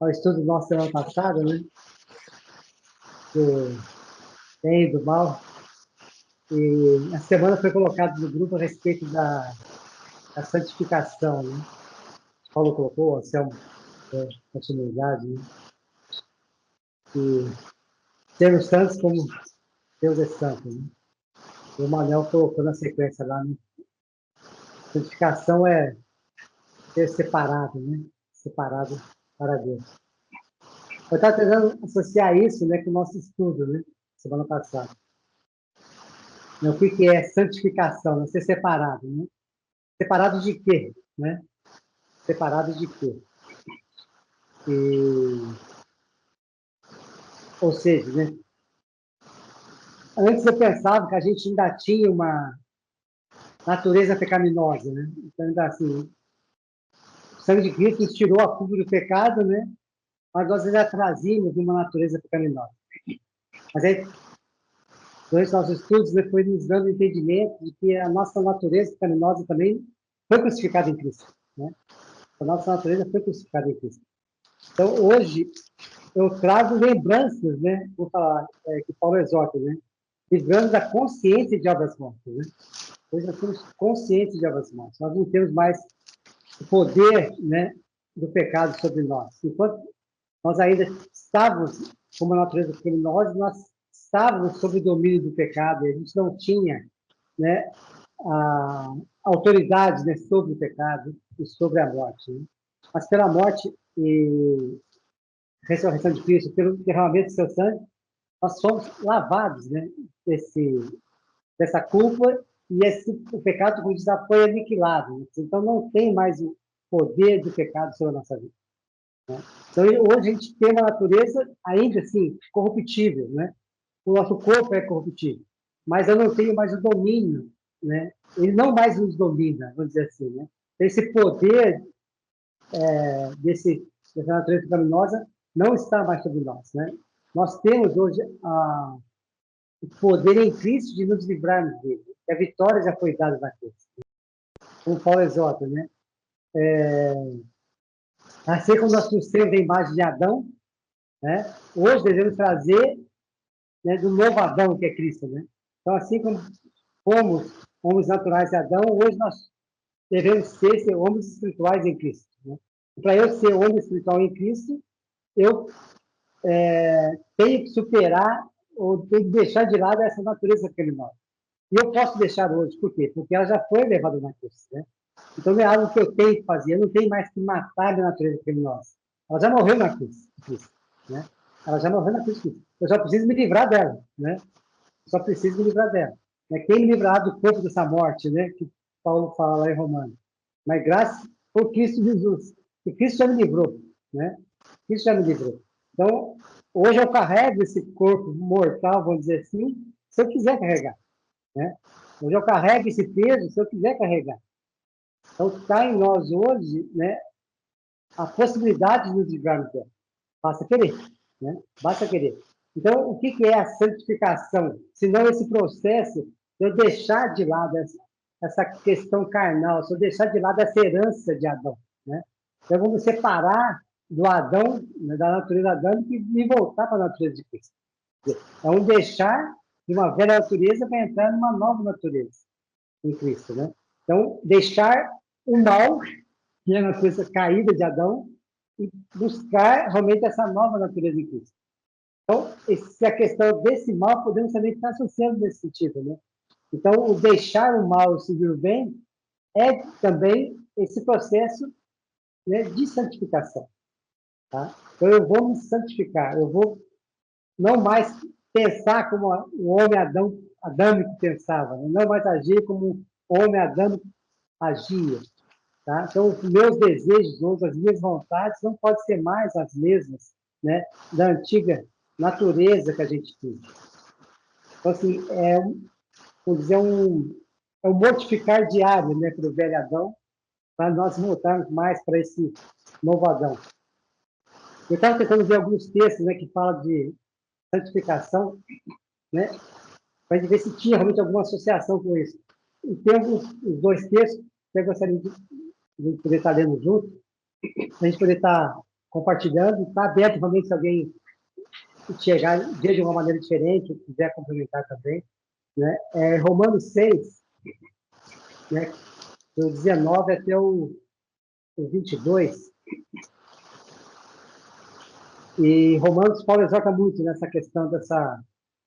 ao estudo nosso semana passada, né? Do bem e do mal. E a semana foi colocado no grupo a respeito da santificação, né? Paulo colocou, Anselmo, continuidade, né? E sermos santos como Deus é santo, né? E o Manuel colocou na sequência lá, né? Santificação é ser separado, né? Separado para Deus. Eu estava tentando associar isso, né, com o nosso estudo, né? Semana passada. O que é santificação? Né? Ser separado, né? Separado de quê? Né? Separado de quê? Ou seja, né? Antes eu pensava que a gente ainda tinha uma natureza pecaminosa, né? Então, ainda assim, o sangue de Cristo nos tirou a culpa do pecado, né? Mas nós ainda trazíamos uma natureza pecaminosa. Mas aí, durante nossos estudos, né, foi nos dando entendimento de que a nossa natureza pecaminosa também foi crucificada em Cristo, né? A nossa natureza foi crucificada em Cristo. Então, hoje, eu trago lembranças, né? Vou falar que Paulo exorta, né? Livrando da consciência de obras mortas, né? Hoje nós temos consciência de obras mortas. Nós não temos mais o poder, né, do pecado sobre nós. Enquanto nós ainda estávamos com uma natureza criminosa, nós estávamos sob o domínio do pecado. E a gente não tinha, né, a autoridade, né, sobre o pecado e sobre a morte, né? Mas pela morte e ressurreição de Cristo, pelo derramamento do seu sangue, nós somos lavados, né, dessa culpa, e o pecado, como diz, já foi aniquilado. Né? Então, não tem mais o poder do pecado sobre a nossa vida. Né? Então, hoje a gente tem uma natureza ainda assim corruptível, né? O nosso corpo é corruptível, mas eu não tenho mais o domínio, né? Ele não mais nos domina, vamos dizer assim, né? Esse poder dessa natureza pecaminosa não está mais sobre nós, né? Nós temos hoje o poder em Cristo de nos livrarmos dele. A vitória já foi dada na cruz. Como Paulo exorta, né? Assim como nós trouxemos a imagem de Adão, né? Hoje devemos trazer, né, do novo Adão, que é Cristo, né? Então, assim como fomos homens naturais de Adão, hoje nós devemos ser homens espirituais em Cristo. Né? Para eu ser homem espiritual em Cristo, eu tenho que superar ou tenho que deixar de lado essa natureza criminosa. E eu posso deixar hoje, por quê? Porque ela já foi levada na cruz, né? Então, não é algo que eu tenho que fazer, eu não tenho mais que matar a natureza criminosa. Ela já morreu na cruz, né? Ela já morreu na cruz. Eu só preciso me livrar dela, né? Só preciso me livrar dela. Quem me livrará do corpo dessa morte, né? Que Paulo fala lá em Romanos. Mas graças por Cristo Jesus. E Cristo já me livrou, né? Cristo já me livrou. Então, hoje eu carrego esse corpo mortal, vamos dizer assim, se eu quiser carregar, né? Hoje eu carrego esse peso se eu quiser carregar. Então, está em nós hoje, né, a possibilidade de nos livrarmos dela. Basta querer, né? Basta querer. Então, o que é a santificação? Se não esse processo de eu deixar de lado essa questão carnal, se eu deixar de lado essa herança de Adão, né? Então, vamos separar do Adão, né, da natureza adâmica e voltar para a natureza de Cristo. É um deixar de uma velha natureza para entrar numa nova natureza em Cristo, né? Então, deixar o mal, que é a natureza caída de Adão, e buscar realmente essa nova natureza em Cristo. Então, se a questão desse mal, podemos também estar associando nesse sentido, né? Então, o deixar o mal e seguir o bem é também esse processo, né, de santificação. Tá? Então, eu vou me santificar, eu vou não mais pensar como o homem adâmico pensava, né? Não mais agir como o homem adâmico agia. Tá? Então, os meus desejos, as minhas vontades, não podem ser mais as mesmas, né, da antiga natureza que a gente tinha. Então, assim, vamos dizer, é um mortificar diário, né, para o velho Adão, para nós voltarmos mais para esse novo Adão. Eu estava tentando ver alguns textos, né, que falam de santificação, né, para ver se tinha realmente alguma associação com isso. E tem os dois textos que eu gostaria de poder estar lendo junto, a gente poder estar compartilhando, está aberto também se alguém chegar de uma maneira diferente, quiser complementar também. Né? Romanos 6, né, do 19 até o 22, e Romanos, Paulo exalta muito nessa questão dessa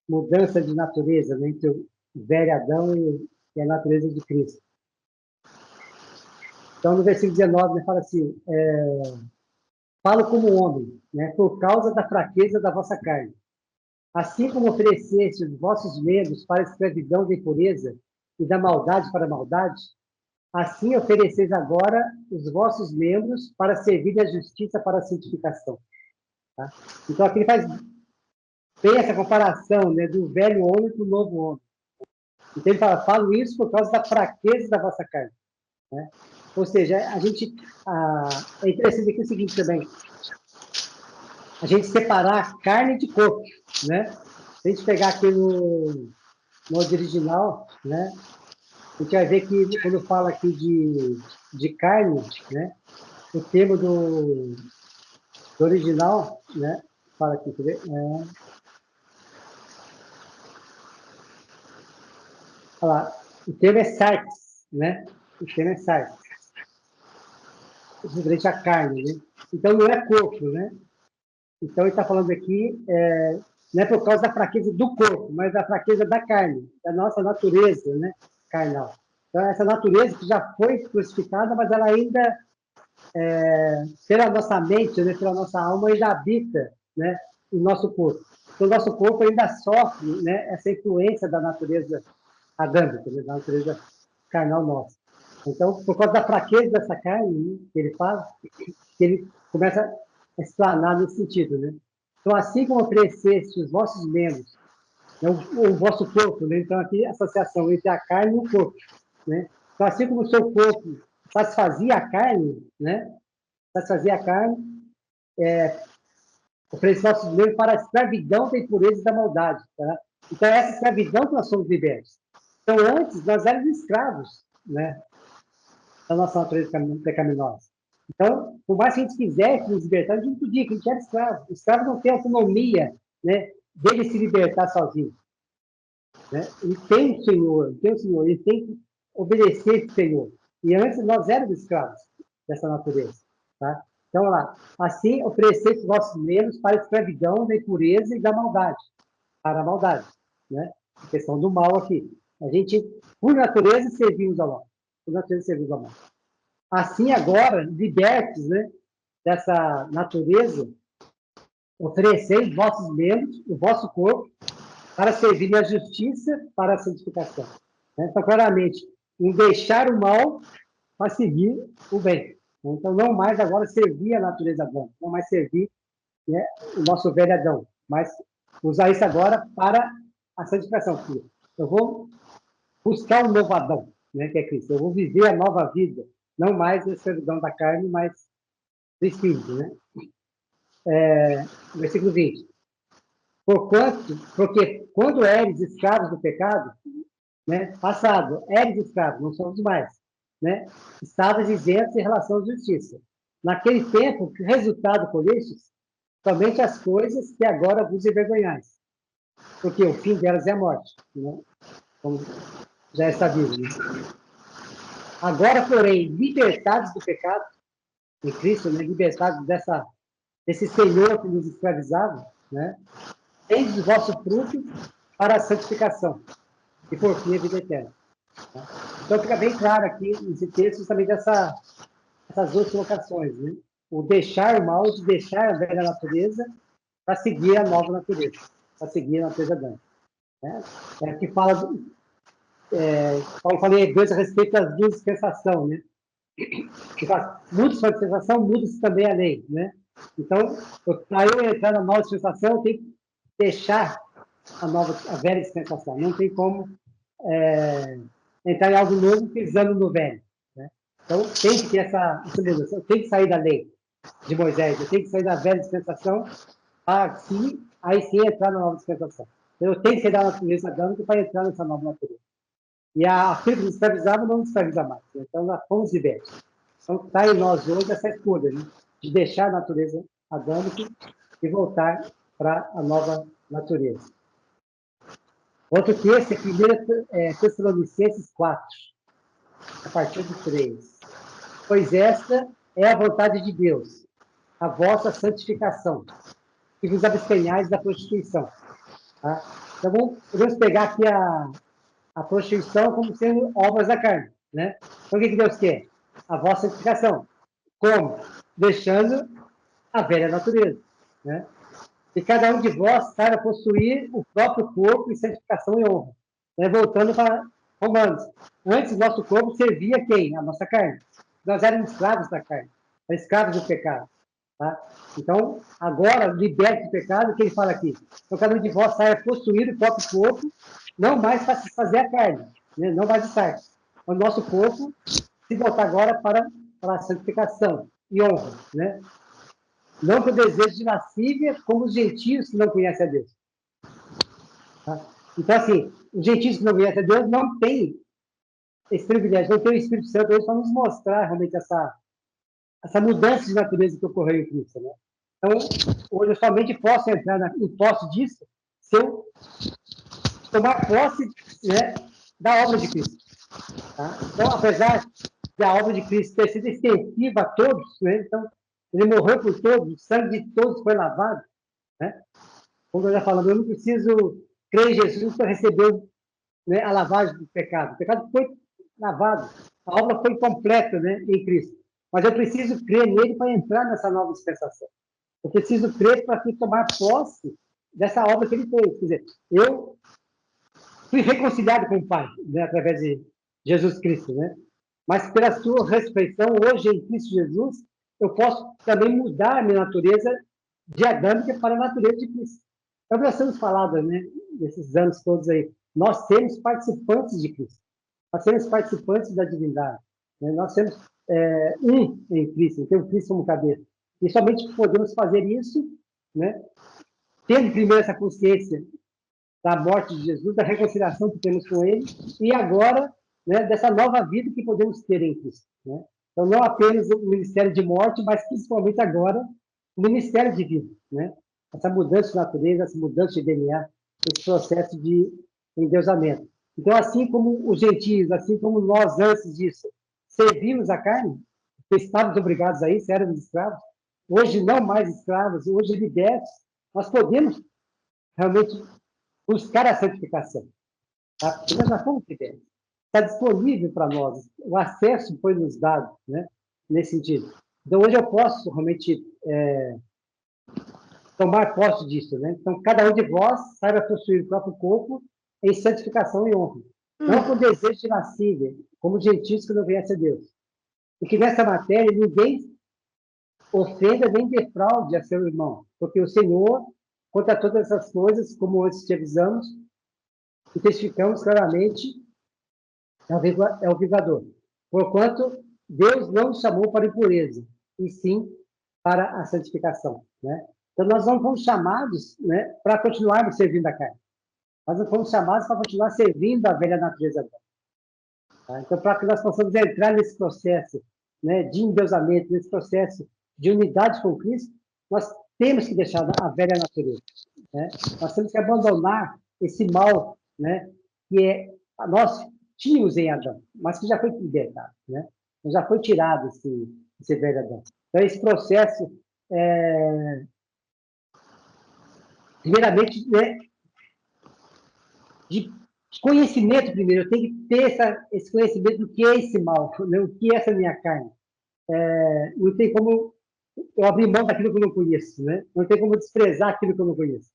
mudança de natureza, né, entre o velho Adão e a natureza de Cristo. Então, no versículo 19, ele fala assim, falo como homem, né, por causa da fraqueza da vossa carne. Assim como ofereceste os vossos membros para a escravidão da impureza e da maldade para a maldade, assim ofereceis agora os vossos membros para servir a justiça para a santificação. Tá? Então, aqui ele faz bem essa comparação, né, do velho homem para o novo homem. Então, ele fala, falo isso por causa da fraqueza da vossa carne. Né? Ou seja, é interessante aqui o seguinte também, a gente separar carne de corpo, né? Se a gente pegar aqui no original, né? A gente vai ver que quando fala aqui de carne, né? O termo do original, né? Fala aqui, quer ver? Olha lá, o termo é sarx, né? O termo é sarx. Referente à carne, né? Então não é corpo, né? Então ele está falando aqui, não é por causa da fraqueza do corpo, mas da fraqueza da carne, da nossa natureza, né? Carnal. Então essa natureza que já foi crucificada, mas ela ainda, pela nossa mente, né? Pela nossa alma, ainda habita, né? O nosso corpo. Então o nosso corpo ainda sofre, né? Essa influência da natureza adâmica, né? Da natureza carnal nossa. Então, por causa da fraqueza dessa carne, né, que ele faz, que ele começa a explanar nesse sentido, né? Então, assim como ofereceste os vossos membros, né, o vosso corpo, né? Então, aqui, a associação entre a carne e o corpo, né? Então, assim como o seu corpo satisfazia a carne, né? Satisfazia a carne, oferece nossos membros para a escravidão da impureza e da maldade, tá? Então, é essa escravidão que nós somos libertos. Então, antes, nós éramos escravos, né? Da nossa natureza pecaminosa. Então, por mais que a gente quisesse nos libertar, a gente não podia, porque a gente era escravo. O escravo não tem autonomia, né, dele se libertar sozinho. Né? Ele tem o Senhor, ele tem que obedecer esse Senhor. E antes nós éramos escravos dessa natureza. Tá? Então, lá, assim oferecesse os vossos membros para a escravidão da impureza e da maldade. Para a maldade. Né? A questão do mal aqui. A gente, por natureza, servimos ao mal. Por natureza, servimos ao mal. Assim, agora, libertos, né, dessa natureza, ofereceis vossos membros, o vosso corpo, para servir a justiça, para a santificação. Então, claramente, em deixar o mal para seguir o bem. Então, não mais agora servir a natureza Adão, não mais servir, né, o nosso velho Adão, mas usar isso agora para a santificação. Eu vou buscar um novo Adão, né, que é Cristo. Eu vou viver a nova vida, não mais a escravidão da carne, mas do Espírito, né? Versículo 20. Porque quando eres escravos do pecado, né, passado, eres escravo, não somos mais, né? Estavas isentos em relação à justiça. Naquele tempo, que resultado colhestes? Somente as coisas que agora vos envergonhais. Porque o fim delas é a morte, né? Como já é sabido, né? Agora, porém, libertados do pecado, em Cristo, né, libertados desse Senhor que nos escravizava, né? Tendes o vosso fruto para a santificação e por fim a vida eterna. Tá? Então fica bem claro aqui nesse texto justamente essas duas colocações, né? O deixar o mal, de deixar a velha natureza para seguir a nova natureza, para seguir a natureza branca. Né? É que fala, Paulo fala em Hebreus a respeito das duas dispensações, né? Muda-se a dispensação, muda-se também a lei, né? Então, para eu entrar na nova dispensação, eu tenho que deixar a velha dispensação. Não tem como entrar em algo novo pisando no velho. Né? Então, tem que ter essa mudança. Eu tenho que sair da lei de Moisés, eu tenho que sair da velha dispensação para, aí sim, entrar na nova dispensação. Eu tenho que sair da natureza adâmica para entrar nessa nova natureza. E aquilo que nos escravizava não nos escraviza mais. Né? Então, nós fomos libertos. Então, está em nós hoje essa escolha, né? De deixar a natureza adâmico e voltar para a nova natureza. Outro texto é 1 Tessalonicenses 4, a partir do 3. Pois esta é a vontade de Deus, a vossa santificação, que vos abstenhais da prostituição. Tá? Então, vamos pegar aqui a prostituição como sendo obras da carne. Né? Então, o que Deus quer? A vossa santificação. Como? Deixando a velha natureza. Né? E cada um de vós saiba possuir o próprio corpo em santificação e honra. Né? Voltando para Romanos. Antes, nosso corpo servia quem? A nossa carne. Nós éramos escravos da carne, escravos do pecado. Tá? Então, agora, liberto do pecado, o que ele fala aqui? Então, cada um de vós saia possuir o próprio corpo, não mais para satisfazer a carne, né? Não mais estar. O nosso corpo se voltar agora para a santificação e honra, né? Não com o desejo de lascívia, como os gentios que não conhecem a Deus. Tá? Então, assim, os gentios que não conhecem a Deus não têm esse privilégio, não tem o Espírito Santo hoje para nos mostrar realmente essa mudança de natureza que ocorreu em Cristo. Né? Então, hoje eu somente posso entrar em posse disso se eu tomar posse, né, da obra de Cristo. Tá? Então, apesar de a obra de Cristo ter sido extensiva a todos, né? Então, ele morreu por todos, o sangue de todos foi lavado. Né? Como eu já falamos, eu não preciso crer em Jesus para receber, né, a lavagem do pecado. O pecado foi lavado, a obra foi completa, né, em Cristo. Mas eu preciso crer nele para entrar nessa nova dispensação. Eu preciso crer para tomar posse dessa obra que ele fez. Quer dizer, eu fui reconciliado com o Pai, né, através de Jesus Cristo, né? Mas pela sua ressurreição, hoje em Cristo Jesus, eu posso também mudar a minha natureza de adâmica para a natureza de Cristo. Então, nós temos falado, né, nesses anos todos aí, nós temos participantes de Cristo. Nós temos participantes da divindade. Né? Nós temos um em Cristo, tem o Cristo como cabeça. E somente podemos fazer isso, né, tendo primeiro essa consciência da morte de Jesus, da reconciliação que temos com ele, e agora, né, dessa nova vida que podemos ter em Cristo. Né? Então, não apenas o ministério de morte, mas principalmente agora o ministério de vida. Né? Essa mudança de natureza, essa mudança de DNA, esse processo de endeusamento. Então, assim como os gentios, assim como nós antes disso, servimos a carne, estávamos obrigados a isso, éramos escravos, hoje não mais escravos, hoje libertos, nós podemos realmente buscar a santificação. Tá? Porque nós já fomos libertos. Está disponível para nós, o acesso foi nos dado, né, nesse sentido. Então, hoje eu posso realmente tomar posse disso. Né? Então, cada um de vós saiba possuir o próprio corpo em santificação e honra. Não com desejo de lascívia, como gentios que não conhecem a Deus. E que nessa matéria ninguém ofenda nem defraude a seu irmão, porque o Senhor, contra todas essas coisas, como antes te avisamos, e testificamos claramente, é o vingador. Porquanto Deus não nos chamou para a impureza, e sim para a santificação. Né? Então, nós não fomos chamados, né, para continuarmos servindo a carne. Nós não fomos chamados para continuar servindo a velha natureza. Tá? Então, para que nós possamos entrar nesse processo, né, de endeusamento, nesse processo de unidade com Cristo, nós temos que deixar a velha natureza. Né? Nós temos que abandonar esse mal, né, que nós tínhamos em Adão, mas que já foi libertado. Né? Já foi tirado esse velho Adão. Então, esse processo, primeiramente, né, de conhecimento primeiro, eu tenho que ter esse conhecimento do que é esse mal, né? O que é essa minha carne. Não tem como eu abrir mão daquilo que eu não conheço, né? Não tem como desprezar aquilo que eu não conheço.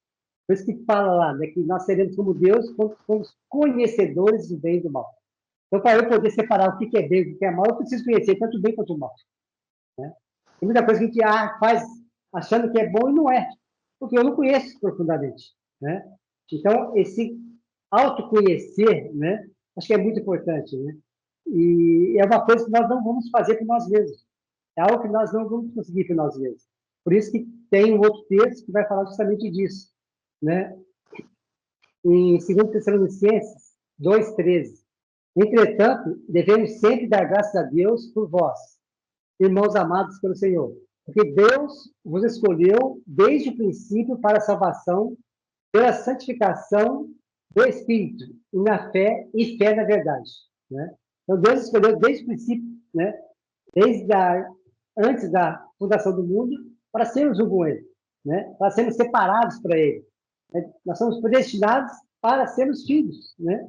Por isso que fala lá, né, que nós seremos como Deus, somos conhecedores do bem e do mal. Então, para eu poder separar o que é bem e o que é mal, eu preciso conhecer tanto o bem quanto o mal. Né? Tem muita coisa que a gente faz achando que é bom e não é, porque eu não conheço profundamente. Né? Então, esse autoconhecer, né, acho que é muito importante. Né? E é uma coisa que nós não vamos fazer por nós mesmos. É algo que nós não vamos conseguir por nós mesmos. Por isso que tem um outro texto que vai falar justamente disso. Né? Em 2 Tessalonicenses 2,13. Entretanto, devemos sempre dar graças a Deus por vós, irmãos amados pelo Senhor, Porque Deus vos escolheu desde o princípio para a salvação, pela santificação do Espírito, e na fé e fé na verdade. Né? Então, Deus escolheu desde o princípio, né? Antes da fundação do mundo, para sermos um com Ele, né? Para sermos separados para Ele. Né? Nós somos predestinados para sermos filhos. Né?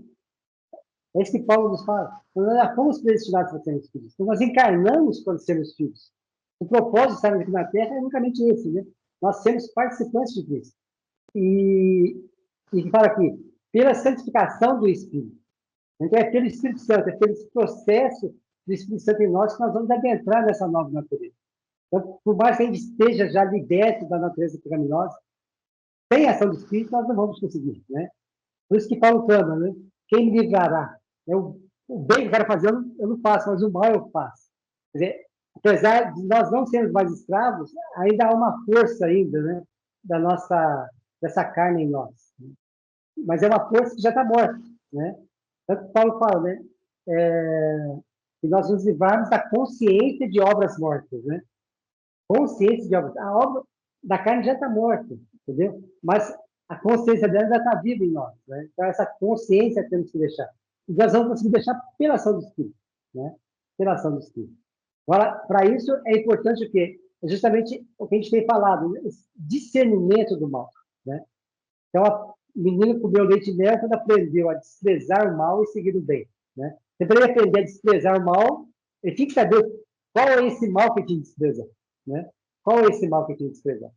É isso que Paulo nos fala. Nós já fomos predestinados para sermos filhos. Então, nós encarnamos para sermos filhos. O propósito de estarmos aqui na Terra é unicamente esse, né? Nós sermos participantes de Cristo. E que fala aqui, pela santificação do Espírito. Então, é pelo Espírito Santo, é pelo processo do Espírito Santo em nós que nós vamos adentrar nessa nova natureza. Então, por mais que a gente esteja já liberto da natureza pecaminosa, sem a ação do Espírito, nós não vamos conseguir, né? Por isso que Paulo clama, né? Quem me livrará? O bem que eu quero fazer, eu não faço, mas o mal eu faço. Quer dizer, apesar de nós não sermos mais escravos, ainda há uma força ainda, né? Dessa carne em nós. Mas é uma força que já está morta, né? Tanto que Paulo fala, né? Que nós nos livrarmos da consciência de obras mortas, né? Consciência de obras. A obra da carne já está morta, entendeu? Mas a consciência dela já está viva em nós, né? Então, essa consciência temos que deixar. E nós vamos conseguir deixar pela ação do Espírito, né? Pela ação do Espírito. Agora, para isso, é importante o quê? É justamente o que a gente tem falado, né? Esse discernimento do mal, né? Então, a menina comeu leite e mel quando aprendeu a desprezar o mal e seguir o bem, né? Você para ele aprender a desprezar o mal, ele tinha que saber qual é esse mal que ele tinha que desprezar, né? Qual é esse mal que ele tinha que desprezar?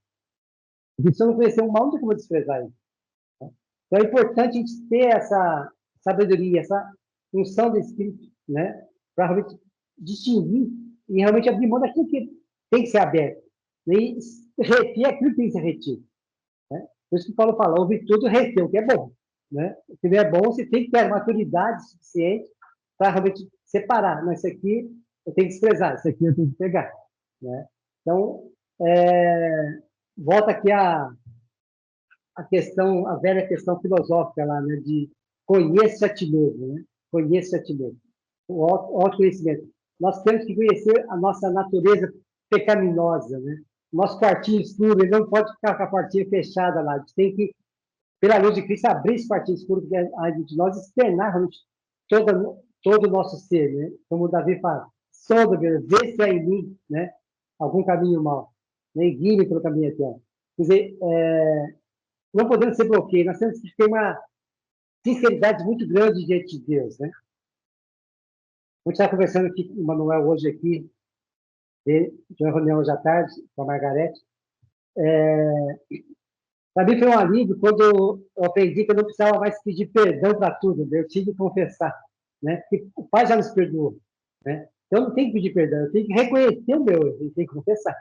Porque se eu não conhecer o mal, não tem como desprezar ele. Né? Então, é importante a gente ter essa sabedoria, essa função do Espírito, né? Para realmente distinguir e realmente abrir mão daquilo que tem que ser aberto. Né? E reter aquilo que tem que ser retido. Né? Por isso que Paulo fala, ouve tudo, reter o que é bom. Né? O que não é bom, você tem que ter a maturidade suficiente para realmente separar. Não, isso aqui eu tenho que desprezar, isso aqui eu tenho que pegar. Né? Então, volta aqui a questão, a velha questão filosófica lá, né? De conheça a ti mesmo, né? Conheça a ti mesmo. O autoconhecimento. Nós temos que conhecer a nossa natureza pecaminosa, né? Nosso quartinho escuro, ele não pode ficar com a portinha fechada lá. A gente tem que, pela luz de Cristo, abrir esse quartinho escuro que é a de nós, externar todo o nosso ser, né? Como o Davi fala, sonda, vê se há em mim, né? Algum caminho mau, né? E guie-me pelo caminho eterno. Quer dizer, não podemos ser bloqueio, nós temos que ter uma sinceridade muito grande diante de Deus, né? A gente estava conversando aqui com o Manuel hoje aqui, de uma reunião hoje à tarde, com a Margarete. Para mim foi um alívio quando eu aprendi que eu não precisava mais pedir perdão para tudo, né? Eu tinha que confessar, né? Porque o Pai já nos perdoou, né? Então eu não tenho que pedir perdão, eu tenho que reconhecer o meu erro, eu tenho que confessar,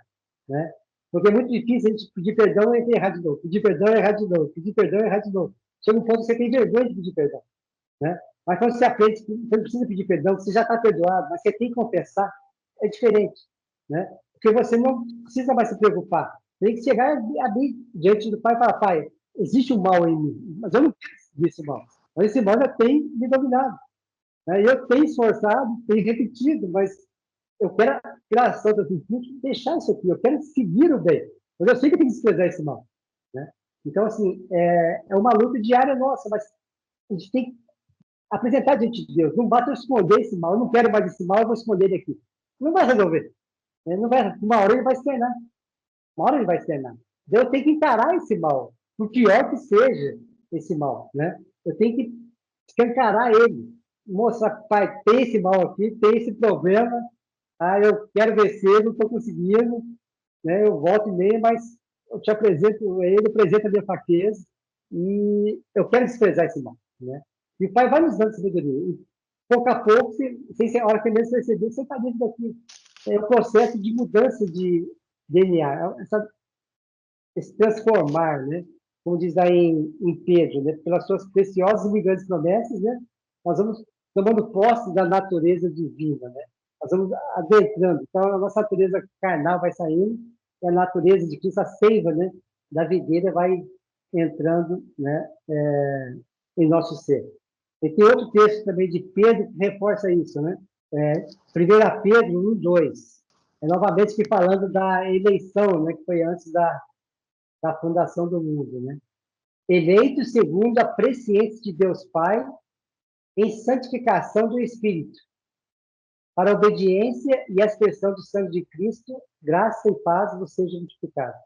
né? Porque é muito difícil a gente pedir perdão e errar de novo, pedir perdão e errar de novo, pedir perdão e errar de novo. Chega um ponto que você tem vergonha de pedir perdão, né? Mas quando você aprende que você não precisa pedir perdão, você já está perdoado, mas você tem que confessar, é diferente, né? Porque você não precisa mais se preocupar. Tem que chegar ali diante do Pai e falar, Pai, existe um mal em mim, mas eu não quero seguir esse mal. Mas esse mal já tem me dominado. Né? Eu tenho esforçado, tenho repetido, mas eu quero, pela ação das Espírito, deixar isso aqui. Eu quero seguir o bem. Mas eu sei que eu tenho que desprezar esse mal. Né? Então, assim, é uma luta diária nossa, mas a gente tem que apresentar diante de Deus. Não basta eu esconder esse mal. Eu não quero mais esse mal, eu vou esconder ele aqui. Não vai resolver. Não vai, uma hora ele vai externar. Uma hora ele vai externar. Então, eu tenho que encarar esse mal, por pior que seja esse mal. Né? Eu tenho que escancarar ele. Mostrar, pai, tem esse mal aqui, tem esse problema, eu quero vencer, não estou conseguindo, né? Eu volto e meio, mas eu te apresento ele, apresento a minha fraqueza, e eu quero desprezar esse mal. Né? E o Pai vai nos dando sabedoria. E, pouco a pouco, sem a hora que mesmo receber, você está dentro daqui. É o processo de mudança de DNA, esse transformar, né? Como diz aí em Pedro, né? Pelas suas preciosas e grandes promessas, né? Nós vamos tomando posse da natureza divina, né? Nós vamos adentrando. Então, a nossa natureza carnal vai saindo e a natureza de Cristo, a seiva, né? Da videira vai entrando, né? Em nosso ser. E tem outro texto também de Pedro que reforça isso, né? 1 Pedro 1, 2. novamente aqui falando da eleição, né, que foi antes da fundação do mundo, né? Eleito segundo a presciência de Deus Pai, em santificação do Espírito, para a obediência e a expressão do sangue de Cristo, graça e paz vos sejam multiplicados.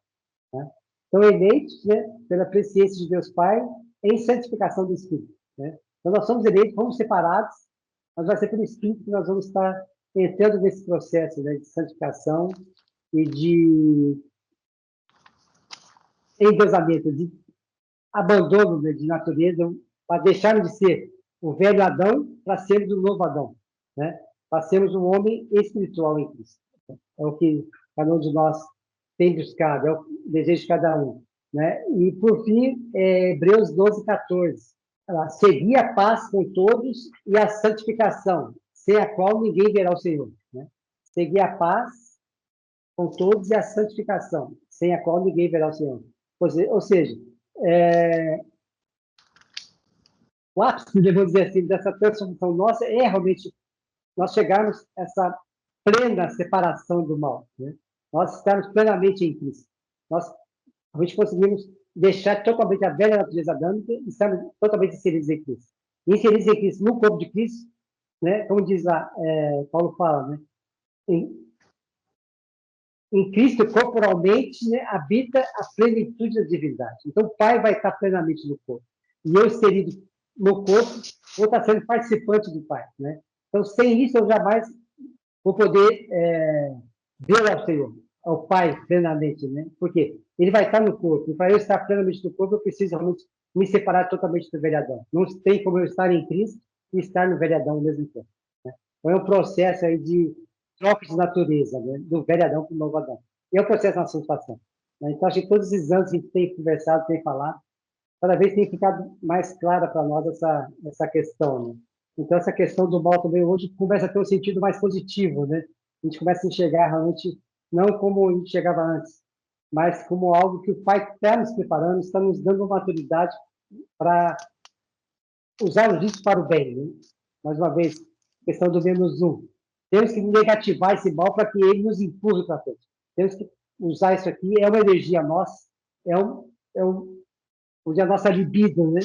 Né? Então, eleitos, né, pela presciência de Deus Pai, em santificação do Espírito. Né? Então, nós somos eleitos, fomos separados, mas vai ser pelo Espírito que nós vamos estar entrando nesse processo, né, de santificação e de endeusamento, de abandono, né, de natureza, para deixarmos de ser o velho Adão para sermos o novo Adão, né? Para sermos um homem espiritual em Cristo. É o que cada um de nós tem buscado, é o desejo de cada um. Né? E, por fim, Hebreus 12, 14. Seguir a paz com todos e a santificação, sem a qual ninguém verá o Senhor. Né? Seguir a paz com todos e a santificação, sem a qual ninguém verá o Senhor. Ou seja, o ápice, devemos dizer assim, dessa transformação nossa é realmente nós chegarmos a essa plena separação do mal. Né? Nós estamos plenamente em Cristo. Nós realmente conseguimos deixar totalmente a velha natureza adâmica e estamos totalmente inseridos em Cristo. Inseridos em Cristo, no corpo de Cristo, né? Como diz lá, Paulo fala, né? Em Cristo, corporalmente, né, habita a plenitude da divindade. Então, o Pai vai estar plenamente no corpo. E eu, inserido no corpo, vou estar sendo participante do Pai. Né? Então, sem isso, eu jamais vou poder ver ao Senhor, ao Pai, plenamente. Né? Por quê? Ele vai estar no corpo. E para eu estar plenamente no corpo, eu preciso realmente me separar totalmente do velhadão. Não tem como eu estar em Cristo e estar no velhadão ao mesmo tempo. Né? Então, é um processo aí de troca de natureza, né? Do velho Adão para o novo Adão. E é o processo da satisfação. Né? Então, acho que todos esses anos que a gente tem conversado, tem falado, cada vez tem ficado mais clara para nós essa questão. Né? Então, essa questão do mal também hoje começa a ter um sentido mais positivo. Né? A gente começa a enxergar realmente, não como a gente chegava antes, mas como algo que o Pai está nos preparando, está nos dando uma maturidade para usar isso para o bem. Né? Mais uma vez, questão do menos um. Temos que negativar esse mal para que ele nos empurre para frente. Temos que usar isso aqui, é uma energia nossa, onde a nossa libido, né?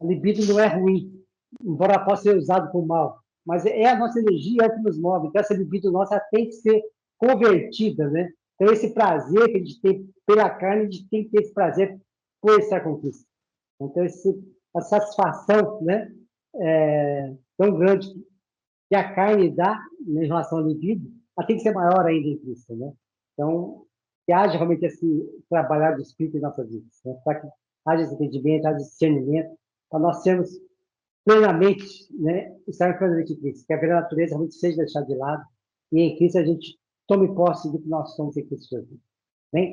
A libido não é ruim, embora possa ser usado por mal, mas é a nossa energia, é o que nos move. Então, essa libido nossa tem que ser convertida, né? Então, esse prazer que a gente tem pela carne, a gente tem que ter esse prazer por estar com Cristo. Então, a satisfação, né? Tão grande que a carne dá em relação ao libido, ela tem que ser maior ainda em Cristo, né? Então, que haja realmente esse trabalhar do Espírito em nossas vidas, né? Para que haja esse entendimento, haja esse discernimento, para nós sermos plenamente, né, estarmos plenamente em Cristo, que a velha natureza realmente seja deixada de lado e em Cristo a gente tome posse do que nós somos em Cristo. Bem?